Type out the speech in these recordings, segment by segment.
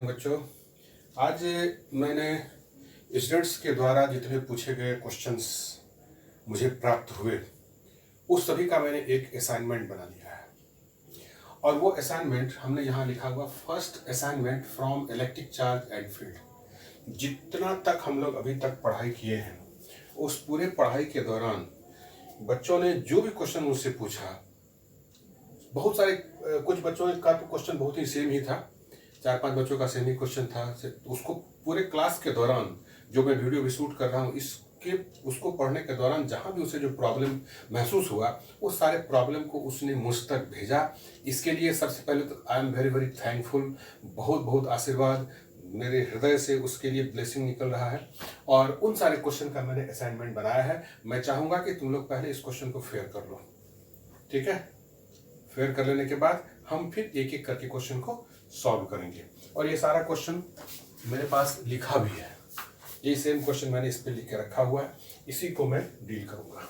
बच्चों, आज मैंने स्टूडेंट्स के द्वारा जितने पूछे गए क्वेश्चंस मुझे प्राप्त हुए उस सभी का मैंने एक असाइनमेंट बना लिया है। और वो असाइनमेंट हमने यहाँ लिखा हुआ first assignment from electric charge and field. जितना तक हम लोग अभी तक पढ़ाई किए हैं उस पूरे पढ़ाई के दौरान बच्चों ने जो भी क्वेश्चन मुझसे पूछा, बहुत सारे कुछ बच्चों का तो क्वेश्चन बहुत ही सेम ही था, 4-5 बच्चों का सेम ही क्वेश्चन था। उसको पूरे क्लास के दौरान जो मैं वीडियो भी शूट कर रहा हूँ उसको पढ़ने के दौरान जहाँ भी उसे जो प्रॉब्लम महसूस हुआ वो सारे प्रॉब्लम को उसने मुझ तक भेजा। इसके लिए सबसे पहले तो I am very very thankful. बहुत बहुत आशीर्वाद मेरे हृदय से उसके लिए ब्लेसिंग निकल रहा है। और उन सारे क्वेश्चन का मैंने असाइनमेंट बनाया है। मैं चाहूँगा कि तुम लोग पहले इस क्वेश्चन को फेयर कर लो, ठीक है? फेयर कर लेने के बाद हम फिर एक एक करके क्वेश्चन को सॉल्व करेंगे। और ये सारा क्वेश्चन मेरे पास लिखा भी है, ये सेम क्वेश्चन मैंने इस पे लिख के रखा हुआ है, इसी को मैं डील करूंगा।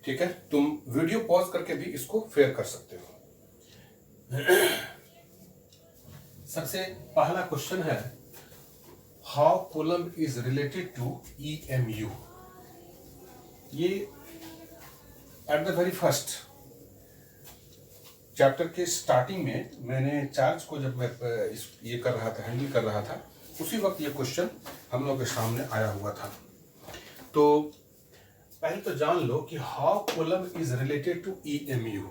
ठीक है, तुम वीडियो पॉज करके भी इसको फेयर कर सकते हो। सबसे पहला क्वेश्चन है, how coulomb is related to EMU। ये at the very first chapter के स्टार्टिंग में मैंने चार्ज को जब मैं ये कर रहा था, हैंडल कर रहा था, उसी वक्त ये क्वेश्चन हम लोग के सामने आया हुआ था। तो पहले तो जान लो कि how coulomb is related to EMU।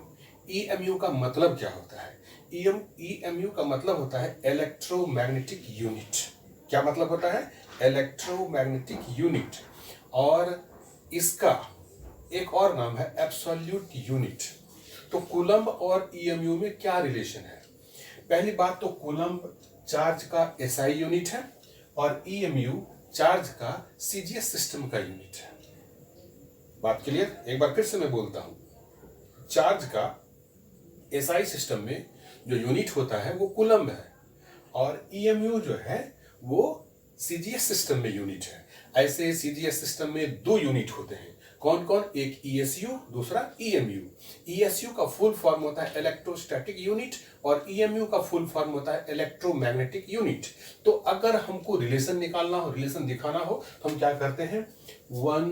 EMU का मतलब क्या होता है? EMU का मतलब होता है इलेक्ट्रोमैग्नेटिक यूनिट। क्या मतलब होता है? Electromagnetic unit. और इसका एक और नाम है एब्सोल्यूट यूनिट। तो कूलम्ब और EMU में क्या रिलेशन है? पहली बात तो कूलम्ब चार्ज का SI यूनिट है और EMU चार्ज का CGS सिस्टम का यूनिट है। बात क्लियर? एक बार फिर से मैं बोलता हूं, चार्ज का SI सिस्टम में जो यूनिट होता है वो कूलम्ब है और EMU जो है वो CGS सिस्टम में यूनिट है। ऐसे CGS सिस्टम में दो यूनिट होते हैं। कौन कौन? एक ESU, दूसरा EMU। ESU का फुल फॉर्म होता है इलेक्ट्रोस्टैटिक यूनिट और EMU का फुल फॉर्म होता है इलेक्ट्रोमैग्नेटिक यूनिट। तो अगर हमको रिलेशन निकालना हो, रिलेशन दिखाना हो, तो हम क्या करते हैं? 1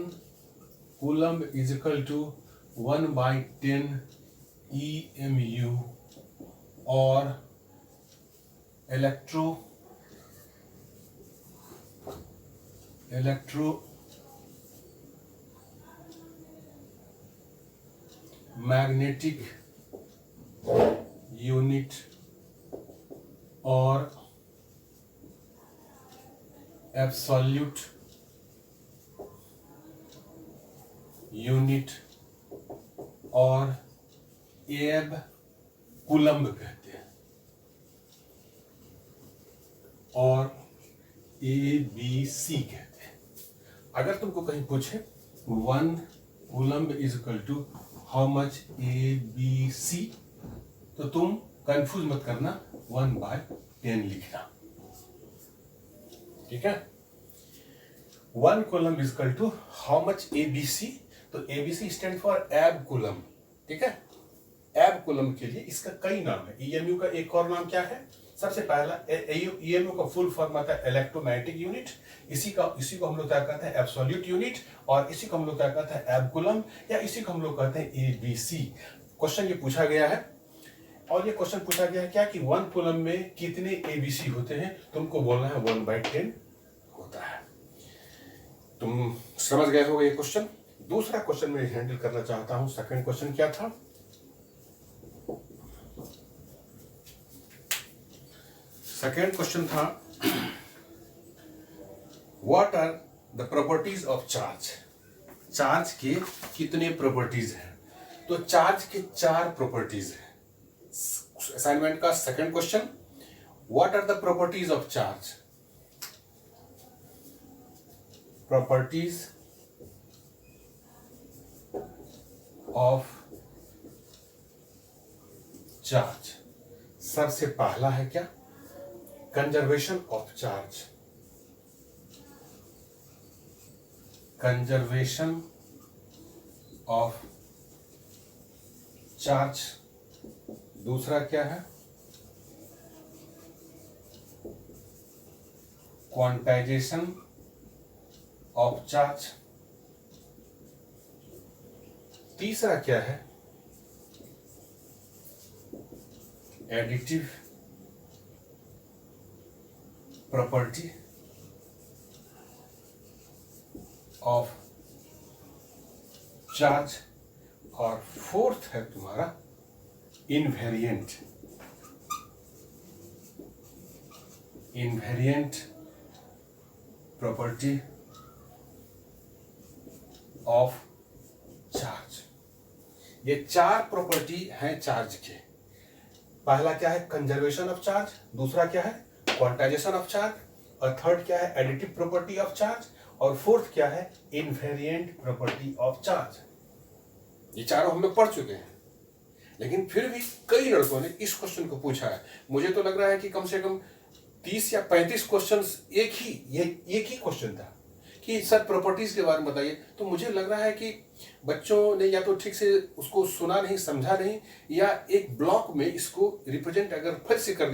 coulomb is equal to 1/10 EMU और मैग्नेटिक यूनिट और एब्सोल्यूट यूनिट और एब कूलम्ब कहते हैं और ABC कहते हैं। अगर तुमको कहीं पूछे 1 coulomb is equal to how much ABC, तो तुम कंफ्यूज मत करना, 1/10 लिखना, ठीक है? 1 coulomb is equal to how much ABC, तो ABC stand for abcoulomb, ठीक है? एब कूलम्ब के लिए इसका कई नाम है। EMU का एक और नाम क्या है? सबसे पहला EMU का फुल फॉर्म आता है इलेक्ट्रोमैग्नेटिक यूनिट। इसी को हम लोग क्या कहते हैं? Absolute unit. और इसी को हम लोग क्या कहते हैं? एब कूलम्ब, या इसी को हम लोग कहते हैं ABC। क्वेश्चन ये पूछा गया है, और ये क्वेश्चन पूछा गया है क्या कि 1 कूलम्ब में कितने ABC होते हैं? तुमको बोलना है 1/10 होता है। तुम समझ गए हो ये क्वेश्चन। दूसरा क्वेश्चन मैं हैंडल करना चाहता हूं। सेकंड क्वेश्चन क्या था? सेकेंड क्वेश्चन था, what are the properties of charge. Charge के कितने प्रॉपर्टीज हैं? तो चार्ज के 4 प्रॉपर्टीज हैं। असाइनमेंट का second question, what are the properties of charge. Properties of charge. सबसे पहला है क्या? Conservation of charge. Conservation of charge. दूसरा क्या है? Quantization of charge. तीसरा क्या है? Additive property of charge. और फोर्थ है तुम्हारा इनवेरिएंट प्रॉपर्टी ऑफ चार्ज। ये चार प्रॉपर्टी हैं चार्ज के। पहला क्या है? Conservation of charge. दूसरा क्या है? Quantization of charge. और थर्ड क्या है? Additive property of charge. और फोर्थ क्या है? Invariant property of charge. ये चारों हम लोग पढ़ चुके हैं, लेकिन फिर भी कई लड़कों ने इस क्वेश्चन को पूछा है। मुझे तो लग रहा है कि कम से कम 30 या 35 क्वेश्चंस एक ही क्वेश्चन था कि सर प्रॉपर्टीज के बारे में बताइए। तो मुझे लग रहा है कि बच्चों ने या तो ठीक से उसको सुना नहीं, समझा नहीं, या एक ब्लॉक में इसको रिप्रेजेंट अगर फिर से कर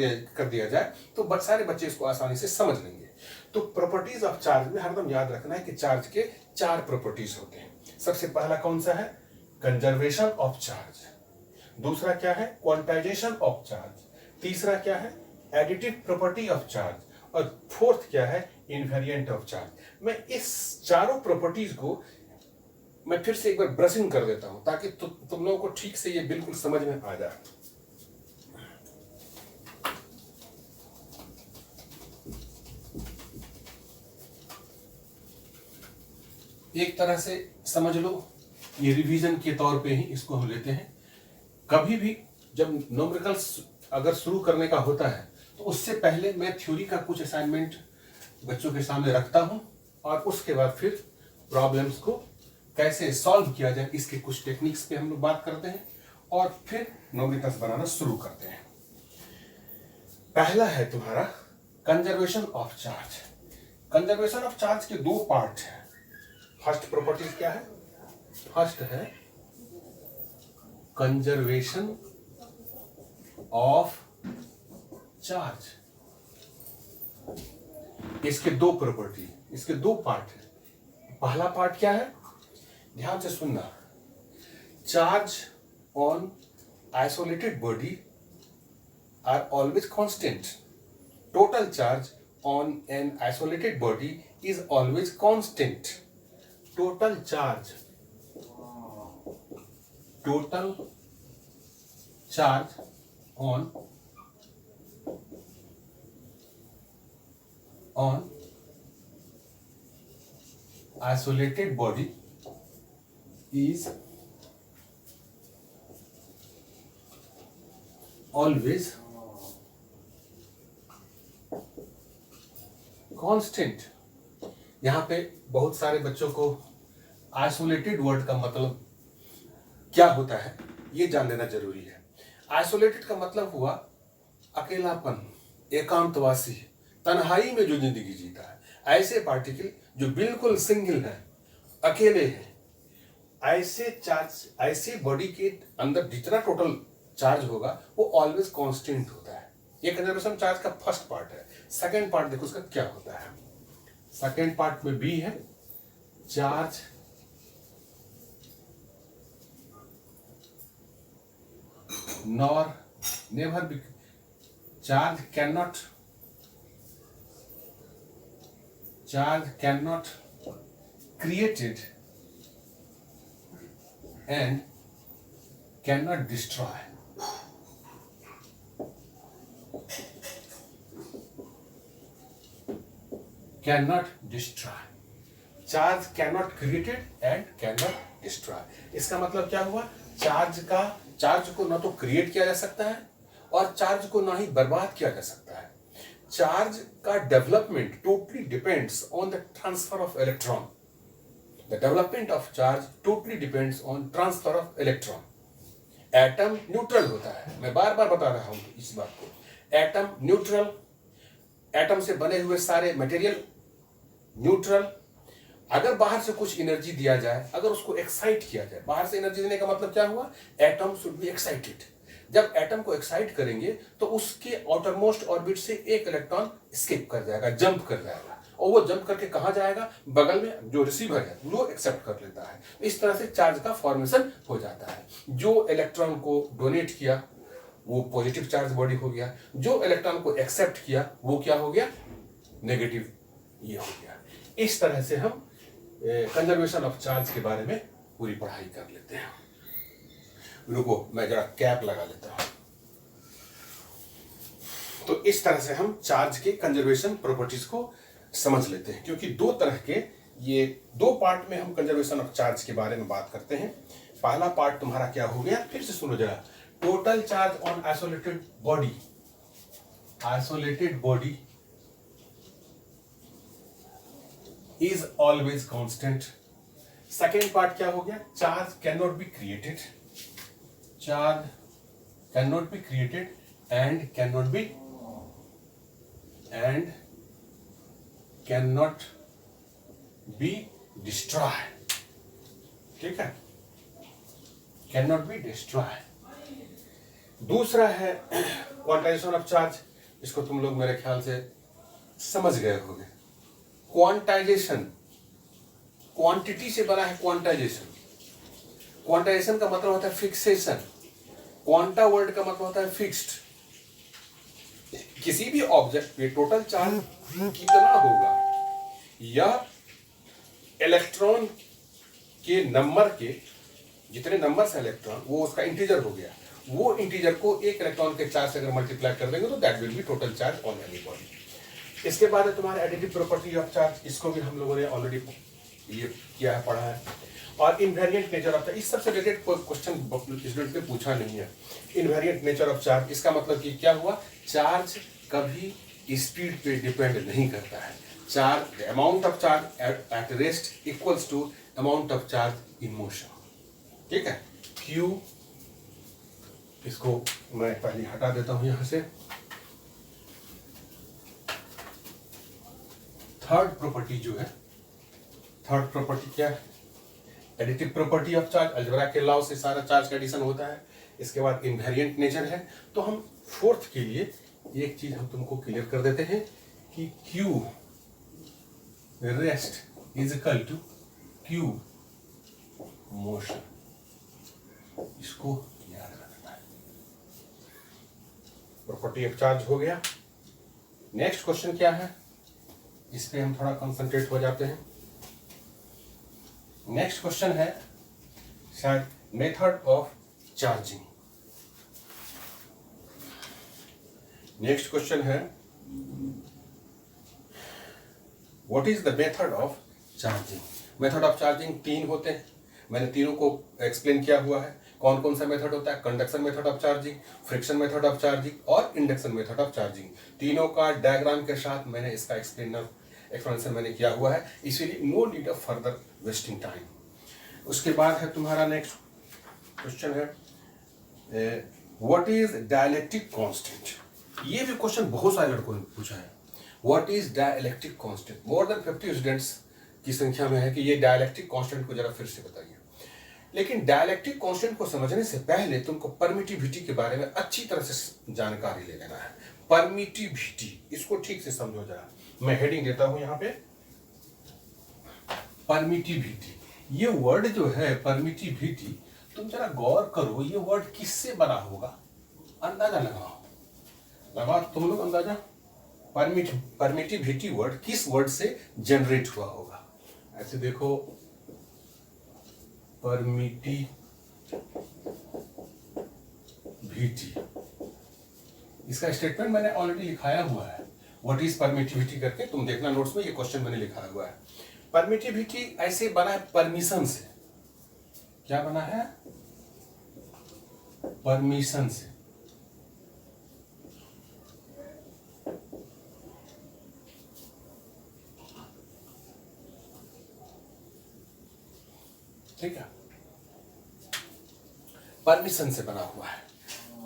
दिया जाए तो सारे बच्चे इसको आसानी से समझ लेंगे। तो प्रॉपर्टीज ऑफ चार्ज में हरदम याद रखना है कि चार्ज के चार प्रॉपर्टीज होते हैं। सबसे पहला कौन सा है? Conservation of charge. दूसरा क्या है? Quantization of charge. तीसरा क्या है? Additive property of charge. और फोर्थ क्या है? Invariant of charge. मैं इस चारों प्रॉपर्टीज को मैं फिर से एक बार ब्रशिंग कर देता हूं ताकि तुम लोगों को ठीक से ये बिल्कुल समझ में आ जाए। एक तरह से समझ लो, ये रिवीजन के तौर पे ही इसको हम लेते हैं। कभी भी जब न्यूमेरिकल्स अगर शुरू करने का होता है तो उससे पहले मैं थ्योरी का कुछ असाइनमेंट बच्चों के सामने रखता हूं और उसके बाद फिर प्रॉब्लम्स को कैसे सॉल्व किया जाए इसके कुछ टेक्निक्स पे हम लोग बात करते हैं और फिर न्यूमेरिकल्स बनाना शुरू करते हैं। पहला है तुम्हारा conservation of charge. Conservation of charge के दो पार्ट हैं। फर्स्ट प्रॉपर्टीज क्या है? फर्स्ट है कंजर्वेशन ऑफ चार्ज। इसके दो प्रॉपर्टी, इसके दो पार्ट है। पहला पार्ट क्या है? ध्यान से सुनना। Charge on isolated body are always constant. Total charge on an isolated body is always constant. Total charge on isolated body is always constant। यहां पे बहुत सारे बच्चों को आइसोलेटेड वर्ड का मतलब क्या होता है ये जान लेना जरूरी है। आइसोलेटेड का मतलब हुआ अकेलापन, एकांतवासी, तन्हाई में जो जिंदगी जीता है। ऐसे पार्टिकल जो बिल्कुल सिंगल है, अकेले हैं, ऐसे चार्ज, ऐसे बॉडी के अंदर जितना टोटल चार्ज होगा वो ऑलवेज कांस्टेंट होता है। ये कंजर्वेशन चार्ज का फर्स्ट पार्ट है। सेकंड पार्ट देखो उसका क्या होता है। सेकंड पार्ट में बी है, charge nor never be charge cannot created and cannot destroy। Charge cannot created and cannot destroy. इसका मतलब क्या हुआ? चार्ज को ना तो क्रिएट किया जा सकता है और चार्ज को ना ही बर्बाद किया जा सकता है। चार्ज का development totally depends on the transfer of electron. The development of charge totally depends on transfer of electron. Atom neutral होता है, मैं बार बार बता रहा हूं इस बात को। एटम न्यूट्रल, एटम से बने हुए सारे मटेरियल न्यूट्रल, अगर बाहर से कुछ एनर्जी दिया जाए, अगर उसको एक्साइट किया जाए, बाहर से एनर्जी देने का मतलब क्या हुआ, एटम शुड बी एक्साइटेड। जब एटम को एक्साइट करेंगे तो उसके आउटरमोस्ट ऑर्बिट से एक इलेक्ट्रॉन स्किप कर जाएगा, जंप कर जाएगा, और वो जंप करके कहां जाएगा, बगल में जो रिसीवर है वो एक्सेप्ट कर लेता है। इस तरह से चार्ज का फॉर्मेशन हो जाता है। जो इलेक्ट्रॉन को डोनेट किया वो पॉजिटिव चार्ज बॉडी हो गया, जो इलेक्ट्रॉन को एक्सेप्ट किया वो क्या हो गया, नेगेटिव ये हो गया। इस तरह से हम कंजर्वेशन ऑफ चार्ज के बारे में पूरी पढ़ाई कर लेते हैं। रुको मैं जरा कैप लगा लेता हूं। तो इस तरह से हम चार्ज के कंजर्वेशन प्रॉपर्टीज को समझ लेते हैं, क्योंकि दो तरह के, ये दो पार्ट में हम कंजर्वेशन ऑफ चार्ज के बारे में बात करते हैं। पहला पार्ट तुम्हारा क्या हो गया, फिर से सुनो जरा, total charge on isolated body, isolated body is always constant। Second part क्या हो गया, charge can not be created, charge can not be created and can not be destroy. ठीक है, कैन नॉट बी डिस्ट्रॉय। दूसरा है quantization of charge, इसको तुम लोग मेरे ख्याल से समझ गए होंगे। क्वांटाइजेशन, क्वांटिटी से बना है क्वांटाइजेशन। क्वांटाइजेशन का मतलब होता है फिक्सेशन, क्वांटा वर्ड का मतलब होता है फिक्स्ड। किसी भी ऑब्जेक्ट पे टोटल चार्ज कितना होगा, या इलेक्ट्रॉन के नंबर के जितने नंबर है इलेक्ट्रॉन, वो उसका इंटीजर हो गया, वो इंटीजर को एक इलेक्ट्रॉन के चार्ज से अगर मल्टीप्लाई कर देंगे तो that will be total charge on any body. इसके बाद है तुम्हारा एडिटिव प्रॉपर्टी ऑफ चार्ज, इसको भी हम लोगों ने ऑलरेडी ये किया है, पढ़ा है। और इनवेरिएंट नेचर ऑफ चार्ज, इस सबसे रिलेटेड कोई क्वेश्चन स्टूडेंट ने पूछा नहीं है। इनवेरिएंट नेचर ऑफ चार्ज, इसका मतलब कि क्या हुआ, चार्ज कभी स्पीड पे डिपेंड नहीं करता है। Charge, amount of charge at rest equals to amount of charge in motion. ठीक है, क्यू, इसको मैं पहले हटा देता हूं यहां से। थर्ड प्रॉपर्टी जो है, थर्ड प्रॉपर्टी क्या है, additive property of charge. Algebra के लॉ से सारा चार्ज का एडिशन होता है। इसके बाद इनवेरिएंट नेचर है। तो हम फोर्थ के लिए एक चीज हम तुमको क्लियर कर देते हैं कि Q rest is equal to Q motion, इसको याद रखना है। प्रॉपर्टी ऑफ चार्ज हो गया। नेक्स्ट क्वेश्चन क्या है, इस पे हम थोड़ा कंसंट्रेट हो जाते हैं। नेक्स्ट क्वेश्चन है शायद method of charging. Next question है what is the method of charging. Method of charging तीन होते हैं, मैंने तीनों को एक्सप्लेन किया हुआ है। कौन कौन सा मेथड होता है, conduction method of charging, friction method of charging और इंडक्शन मेथड ऑफ चार्जिंग। तीनों का डायग्राम के साथ मैंने इसका एक्सप्लेनेशन मैंने किया हुआ है, इसीलिए no need of further wasting time. उसके बाद है तुम्हारा नेक्स्ट क्वेश्चन है व्हाट इज डाइलेक्ट्रिक कांस्टेंट। ये भी क्वेश्चन बहुत सारे लड़कों ने पूछा है, what is dielectric constant. More than 50 students की संख्या में है कि ये डाइलेक्ट्रिक कांस्टेंट को जरा फिर से बताइए। लेकिन डाइलेक्ट्रिक कांस्टेंट को समझने से पहले तुमको परमिटिविटी के बारे में अच्छी तरह से जानकारी ले लेना है। परमिटिविटी, इसको ठीक से समझो जरा। मैं हेडिंग देता हूं यहां पे, परमिटिविटी। ये वर्ड जो है परमिटिविटी, तुम जरा गौर करो, ये वर्ड किससे बना होगा, अंदाजा लगाओ तुम लोग अंदाजा। परमिटिविटी वर्ड किस वर्ड से जनरेट हुआ होगा। ऐसे देखो, परमिटिविटी, इसका स्टेटमेंट मैंने ऑलरेडी लिखाया हुआ है, व्हाट इज परमिटिविटी करके, तुम देखना नोट्स में, ये क्वेश्चन मैंने लिखा हुआ है। परमिटिविटी ऐसे बना है परमिशन से। क्या बना है, परमिशन से। ठीक है, परमिशन से बना हुआ है।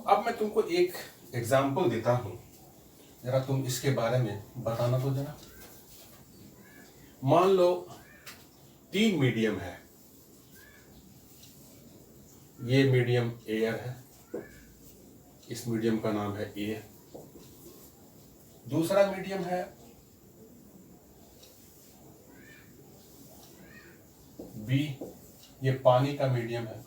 अब मैं तुमको एक एग्जाम्पल देता हूं, जरा तुम इसके बारे में बताना तो जरा। मान लो तीन मीडियम है। ये मीडियम एयर है, इस मीडियम का नाम है ए। दूसरा मीडियम है बी, ये पानी का मीडियम है।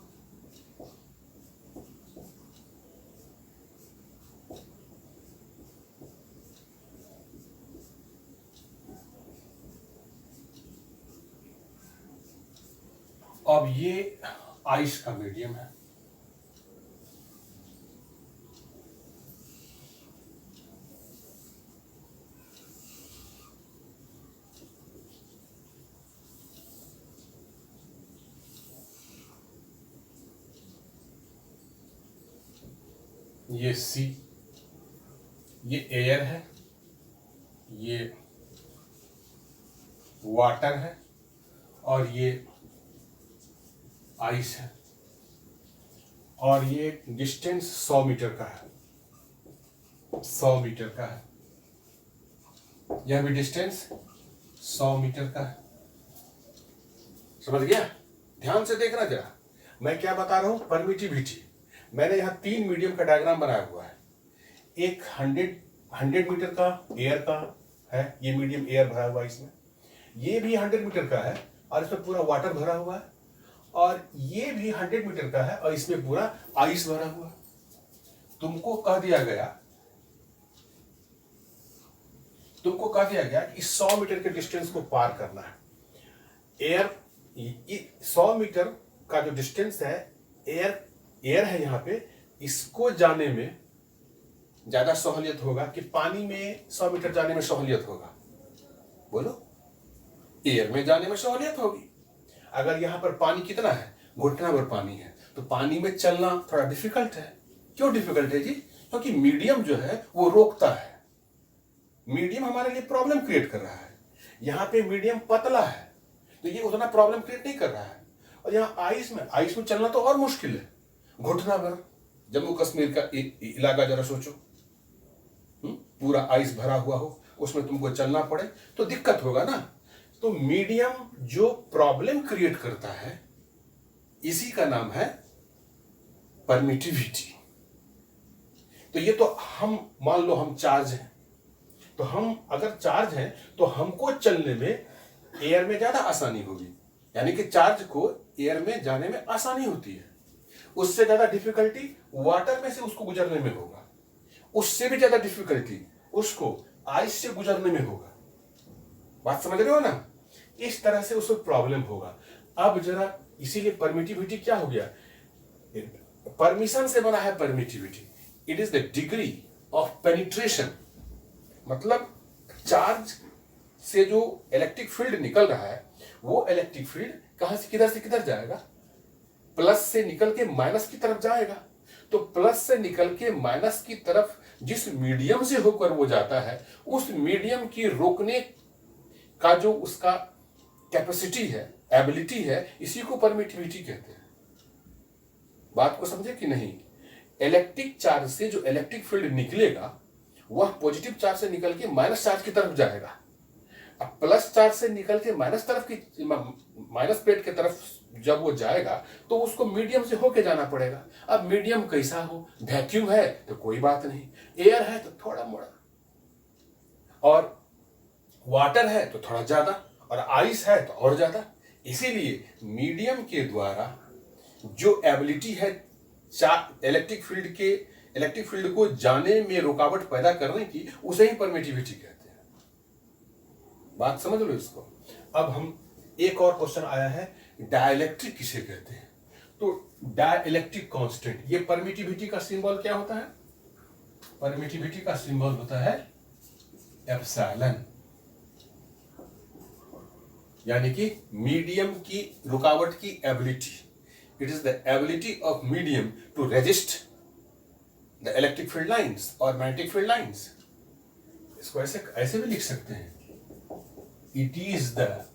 अब ये आइस का मीडियम है। ये सी, ये एयर है, ये वाटर है, और ये आइस है। और ये डिस्टेंस 100 मीटर का है, 100 मीटर का है। यह भी डिस्टेंस 100 मीटर का है। समझ गया? ध्यान से देखना जरा, मैं क्या बता रहा हूं, परमिटिविटी। मैंने यहाँ तीन मीडियम का डायग्राम बनाया हुआ है। एक 100 मीटर का एयर का है, ये मीडियम एयर भरा हुआ है इसमें। ये भी 100 मीटर का है और इसमें पूरा वाटर भरा हुआ है। और ये भी 100 मीटर का है और इसमें पूरा आइस भरा हुआ है। तुमको कह दिया गया कि 100 मीटर के डिस्टेंस को पार करना है। एयर 100 मीटर का जो डिस्टेंस है, एयर है यहाँ पे, इसको जाने में ज्यादा सहूलियत होगा कि पानी में 100 मीटर जाने में सहूलियत होगा? बोलो, एयर में जाने में सहूलियत होगी। अगर यहां पर पानी कितना है, घुटना भर पानी है, तो पानी में चलना थोड़ा डिफिकल्ट है। क्यों डिफिकल्ट है जी? क्योंकि मीडियम जो है वो रोकता है। मीडियम हमारे लिए प्रॉब्लम क्रिएट कर रहा है। यहाँ पे मीडियम पतला है तो ये उतना प्रॉब्लम क्रिएट नहीं कर रहा है। और यहाँ आइस में चलना तो और मुश्किल है। घुटना भर, जम्मू कश्मीर का इलाका जरा सोचो, पूरा आइस भरा हुआ हो, उसमें तुमको चलना पड़े तो दिक्कत होगा ना। तो मीडियम जो प्रॉब्लम क्रिएट करता है, इसी का नाम है परमिटिविटी। तो ये तो हम मान लो हम चार्ज हैं, तो हम अगर चार्ज हैं तो हमको चलने में एयर में ज्यादा आसानी होगी। यानी कि चार्ज को एयर में जाने में आसानी होती है। उससे ज्यादा डिफिकल्टी वाटर में से उसको गुजरने में होगा। उससे भी ज्यादा डिफिकल्टी उसको आइस से गुजरने में होगा। बात समझ रहे हो ना? इस तरह से उसको प्रॉब्लम होगा। अब जरा इसीलिए परमिटिविटी क्या हो गया? परमिशन से बना है permittivity. It is the degree of penetration. मतलब चार्ज से जो इलेक्ट्रिक फील्ड निकल रहा है, वो इलेक्ट्रिक फील्ड कहां से किधर जाएगा? प्लस से निकल के माइनस की तरफ जाएगा। तो प्लस से निकल के माइनस की तरफ जिस मीडियम से होकर वो जाता है, उस मीडियम की रोकने का जो उसका कैपेसिटी है, एबिलिटी है, इसी को परमिटिविटी कहते हैं। बात को समझे कि नहीं? इलेक्ट्रिक चार्ज से जो इलेक्ट्रिक फील्ड निकलेगा, वह पॉजिटिव चार्ज से निकल के माइनस चार्ज की तरफ जाएगा। अब प्लस चार्ज से निकल के माइनस प्लेट की तरफ जब वो जाएगा तो उसको मीडियम से होके जाना पड़ेगा। अब मीडियम कैसा हो? वैक्यूम है तो कोई बात नहीं, एयर है तो थोड़ा मोड़ा, और वाटर है तो थोड़ा ज्यादा, और आइस है तो और ज्यादा। इसीलिए मीडियम के द्वारा जो एबिलिटी है इलेक्ट्रिक फील्ड को जाने में रुकावट पैदा करने की, उसे ही परमिटिविटी कहते हैं। बात समझ लो इसको। अब हम एक और क्वेश्चन आया है, डाइलेक्ट्रिक किसे कहते हैं? तो डाइलेक्ट्रिक कांस्टेंट, ये परमिटिविटी का सिंबल क्या होता है? परमिटिविटी का सिंबल होता है एप्सिलॉन। यानी कि मीडियम की रुकावट की ability. It is the ability of medium to resist the electric field lines और मैग्नेटिक फील्ड लाइंस। इसको ऐसे भी लिख सकते हैं, it is the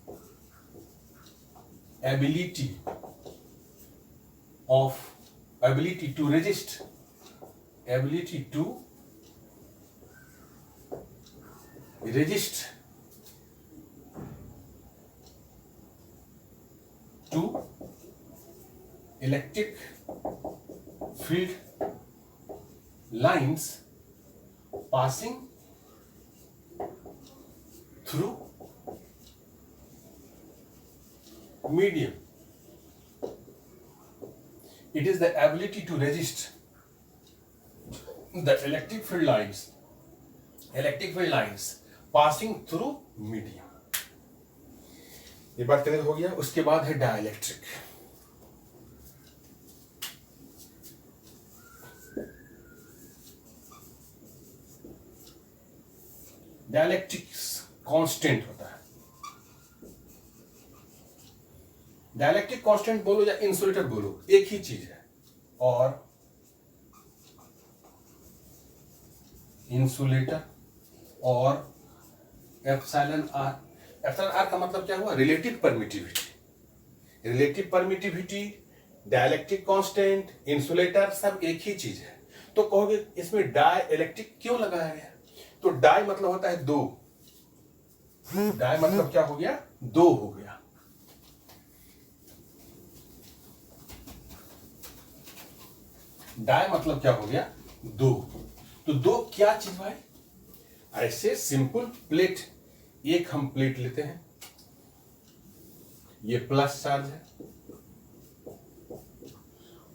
ability to resist to electric field lines passing through medium. It is the ability to resist the electric field lines passing through medium. ये बात clear हो गया। उसके बाद है डाइलेक्ट्रिक। डायलेक्ट्रिक्स कांस्टेंट होता है। डायलेक्ट्रिक कांस्टेंट बोलो या इंसुलेटर बोलो, एक ही चीज है। और इंसुलेटर और एप्सिलॉन आर, एप्सिलॉन आर का मतलब क्या हुआ? Relative permittivity. Relative permittivity, dielectric constant, insulator सब एक ही चीज है। तो कहोगे इसमें डाई इलेक्ट्रिक क्यों लगाया गया? तो डाई मतलब होता है दो। डाई मतलब क्या हो गया? दो हो गया। डाई मतलब क्या हो गया? दो। तो दो क्या चीज भाई? ऐसे सिंपल प्लेट, एक हम प्लेट लेते हैं, ये प्लस चार्ज है,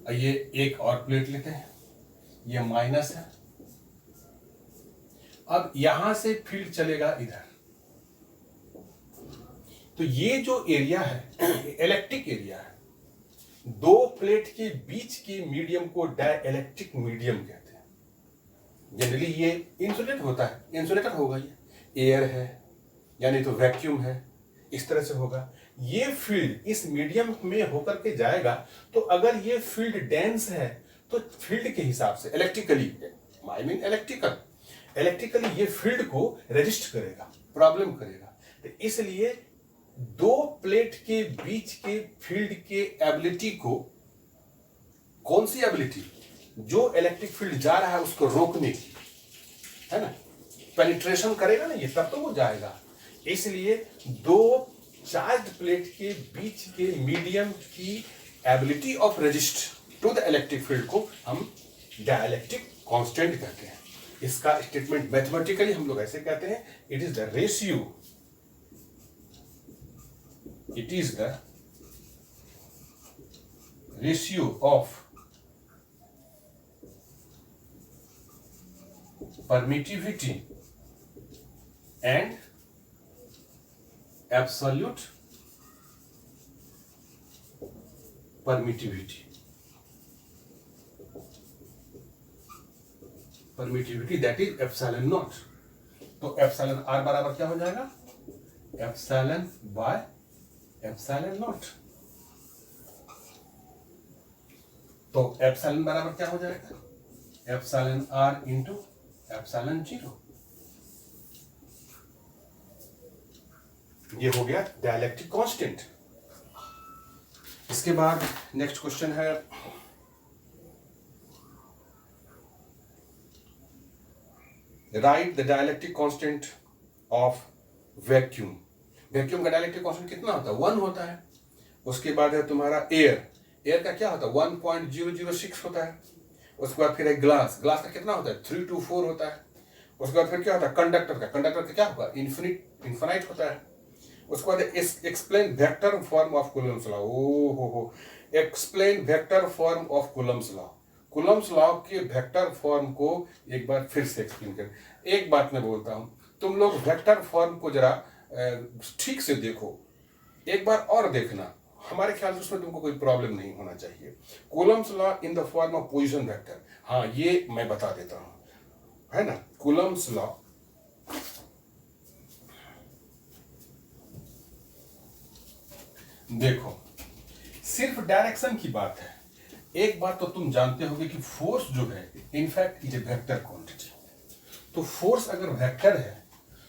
और ये एक और प्लेट लेते हैं, ये माइनस है। अब यहां से फील्ड चलेगा इधर। तो ये जो एरिया है इलेक्ट्रिक एरिया है। दो प्लेट के बीच के मीडियम को डाइलेक्ट्रिक मीडियम कहते हैं। जनरली ये इंसुलेटर होता है, इंसुलेटर होगा, ये एयर है यानी तो वैक्यूम है, इस तरह से होगा। ये फील्ड इस मीडियम में होकर के जाएगा। तो अगर ये फील्ड डेंस है तो फील्ड के हिसाब से इलेक्ट्रिकली, आई मीन इलेक्ट्रिकली ये फील्ड को रेजिस्ट करेगा, प्रॉब्लम करेगा। तो इसलिए दो प्लेट के बीच के फील्ड के एबिलिटी को, कौन सी एबिलिटी? जो इलेक्ट्रिक फील्ड जा रहा है उसको रोकने की, है ना, पेनिट्रेशन करेगा ना ये, तब तो वो जाएगा। इसलिए दो चार्ज प्लेट के बीच के मीडियम की ability of resist to the electric field को हम डाइलेक्ट्रिक कांस्टेंट कहते हैं। इसका स्टेटमेंट मैथमेटिकली हम लोग ऐसे कहते हैं, it is the ratio of permittivity and absolute permittivity that is epsilon naught. तो एप्सिलॉन आर बराबर क्या हो जाएगा? Epsilon by epsilon naught. तो एप्सिलॉन बराबर क्या हो जाएगा? Epsilon R into epsilon zero. ये हो गया डाइलेक्ट्रिक कांस्टेंट। इसके बाद नेक्स्ट क्वेश्चन है, write the dielectric constant of vacuum. Vacuum का डाइलेक्ट्रिक कांस्टेंट कितना होता है? 1 होता है। उसके बाद है तुम्हारा एयर का क्या होता है? 1.006 होता है। उसके बाद फिर है ग्लास का कितना होता है? 3 to 4 होता है। उसके बाद फिर क्या होता है? कंडक्टर का क्या होगा? इन्फिनिट होता है। उसके बाद explain vector form of Coulomb's law. हो explain vector form of Coulomb's law. Coulomb's law के वेक्टर फॉर्म को एक बार फिर से एक्सप्लेन करें। एक बात मैं बोलता हूं, तुम लोग वेक्टर फॉर्म को जरा ठीक से देखो, एक बार और देखना, हमारे ख्याल से उसमें तुमको कोई प्रॉब्लम नहीं होना चाहिए। Coulomb's law in the form of position vector, हाँ ये मैं बता देता हूं, है ना। कूलम्स लॉ देखो, सिर्फ डायरेक्शन की बात है। एक बात तो तुम जानते होगे कि फोर्स जो है in fact is a vector quantity. तो फोर्स अगर वेक्टर है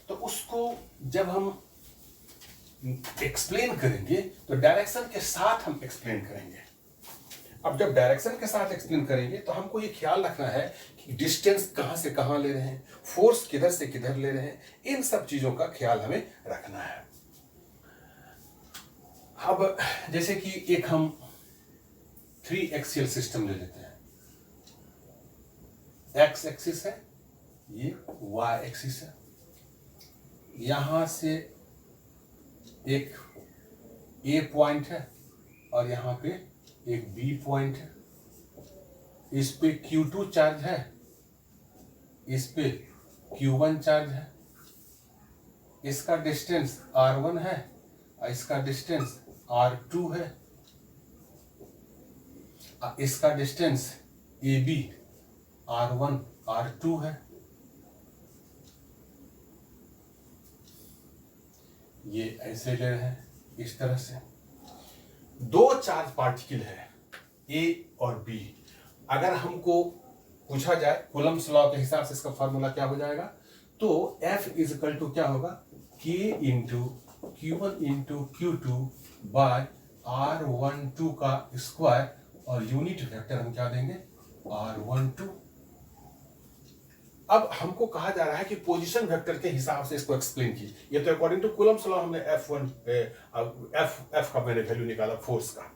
तो उसको जब हम एक्सप्लेन करेंगे तो डायरेक्शन के साथ हम एक्सप्लेन करेंगे। अब जब डायरेक्शन के साथ एक्सप्लेन करेंगे तो हमको ये ख्याल रखना है कि डिस्टेंस कहां से कहां ले रहे हैं, फोर्स किधर से किधर ले रहे हैं, इन सब चीजों का ख्याल हमें रखना है। अब जैसे कि एक हम 3 एक्सियल सिस्टम ले लेते हैं। एक्स एक्सिस है, ये वाई एक्सिस है, यहां से एक ए पॉइंट है और यहां पे एक बी पॉइंट है। इस पे Q2 चार्ज है, इस पे Q1 चार्ज है। इसका डिस्टेंस R1 है और इसका डिस्टेंस R2 है। इसका डिस्टेंस AB R1 R2 है। ये ऐसे ले रहे हैं इस तरह से। 2 चार्ज पार्टिकल है A और B। अगर हमको पूछा जाए कूलम्ब्स लॉ के हिसाब से इसका फॉर्मूला क्या हो जाएगा, तो F इज इक्वल टू क्या होगा, K into Q1 into Q2 bye R12 का स्क्वायर, और यूनिट वेक्टर हम क्या देंगे, R12। अब हमको कहा जा रहा है कि पोजीशन वेक्टर के हिसाब से इसको एक्सप्लेन कीजिए। ये तो अकॉर्डिंग टू कूलम्ब्स लॉ हमने F का मैंने वैल्यू निकाला फोर्स का।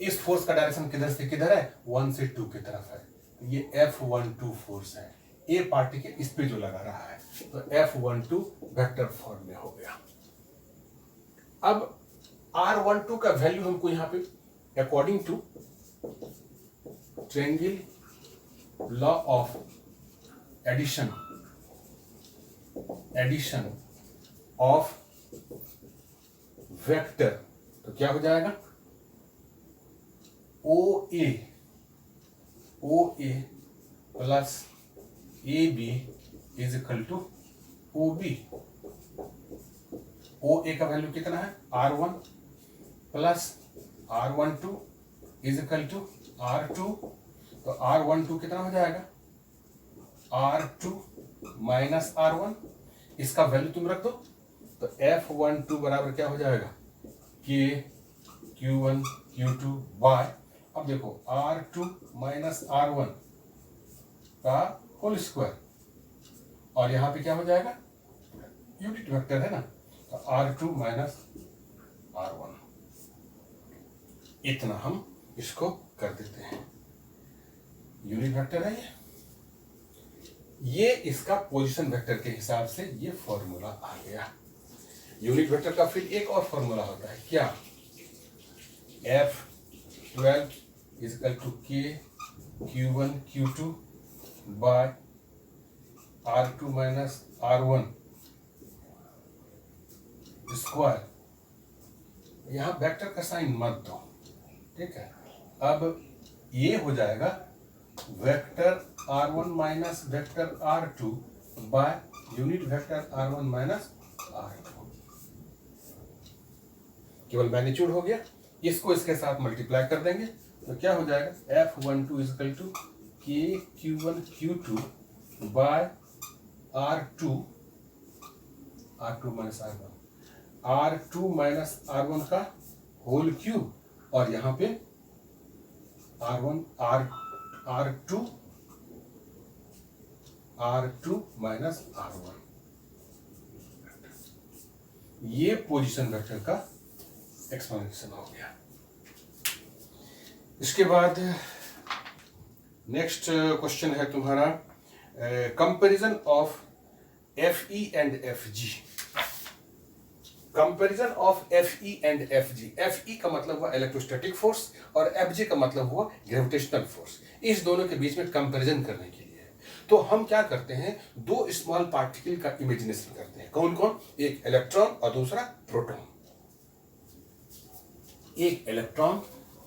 इस फोर्स का डायरेक्शन किधर से किधर है, 1 से 2 की तरफ है। तो ये F12 फोर्स है, ए पार्टिकल इस पे जो लगा रहा है, तो F12 वेक्टर फॉर्म में हो गया। अब R12 का वैल्यू हमको यहां पे according to triangle law of addition of vector, तो क्या हो जाएगा, OA plus AB is equal to OB। OA का वैल्यू कितना है, R1 plus R12 is equal to R2। तो R12 कितना हो जाएगा, R2 माइनस R1। इसका वैल्यू तुम रख दो, तो F12 बराबर क्या हो जाएगा, K Q1 Q2 बाय, अब देखो R2 माइनस R1 का होल स्क्वायर, और यहां पे क्या हो जाएगा, यूनिट वेक्टर है ना, तो R2 माइनस R1। इतना हम इसको कर देते हैं, यूनिट वेक्टर है ये इसका पोजीशन वेक्टर के हिसाब से ये फॉर्मूला आ गया। यूनिट वेक्टर का फिर एक और फॉर्मूला होता है, क्या, F12 is equal to K Q1 Q2 by R2 minus R1 square. यहां वेक्टर का साइन मत दो, ठीक है। अब ये हो जाएगा vector R1 minus vector R2 by unit vector R1 minus R2। केवल मैग्नीट्यूड हो गया, इसको इसके साथ मल्टीप्लाई कर देंगे तो क्या हो जाएगा, F12 is equal to K Q1 Q2 by R2 minus R1 minus R1 का होल क्यूब, और यहां पे R2 माइनस R1। ये पोजीशन वेक्टर का एक्सप्लेनेशन हो गया। इसके बाद नेक्स्ट क्वेश्चन है तुम्हारा comparison of FE and FG। Comparison of FE and FG। FE का मतलब हुआ इलेक्ट्रोस्टैटिक फोर्स और FG का मतलब हुआ ग्रेविटेशनल फोर्स। इस दोनों के बीच में कंपैरिजन करने के लिए तो हम क्या करते हैं, 2 स्मॉल पार्टिकल का इमेजिनेशन करते हैं। कौन कौन, एक इलेक्ट्रॉन और दूसरा प्रोटॉन। एक इलेक्ट्रॉन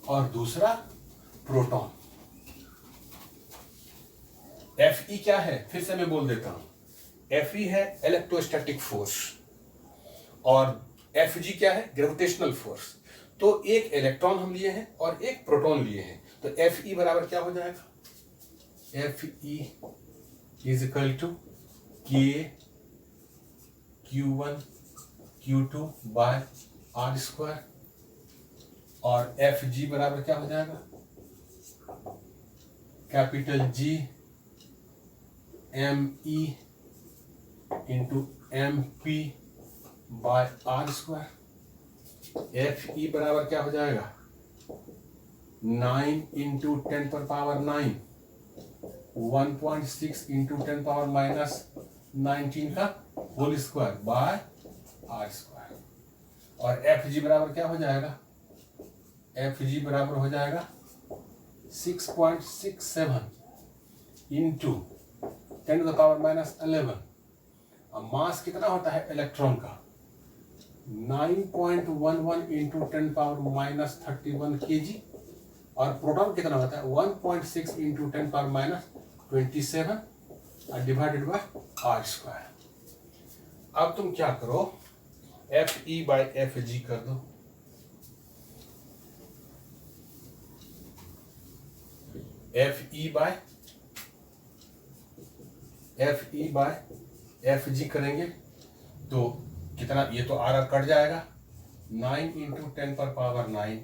और दूसरा प्रोटॉन। FE क्या है, फिर से मैं बोल देता हूं, FE है इलेक्ट्रोस्टैटिक फोर्स और FG क्या है, ग्रेविटेशनल फोर्स। तो एक इलेक्ट्रॉन हम लिए हैं और एक प्रोटॉन लिए हैं, तो FE बराबर क्या हो जाएगा, FE is equal to K Q1 Q2 by R square, और FG बराबर क्या हो जाएगा, capital G ME into MP by R square. F E बराबर क्या हो जाएगा 9 इंटू 10 पर पावर 9, 1.6 इंटू 10 पावर माइनस 19 का whole square by R square. और एफ जी बराबर क्या हो जाएगा, एफ जी बराबर हो जाएगा 6.67 into 10 to the power minus 11। अब मास कितना होता है इलेक्ट्रॉन का 9.11 इंटू 10 पावर माइनस 31 kg, और प्रोटॉन कितना होता है 1.6 into 10 power minus 27 divided by R square. अब तुम क्या करो, F E by F G कर दो। F E by F G करेंगे तो कितना, ये तो आर कट जाएगा 9 इंटू 10 पर पावर 9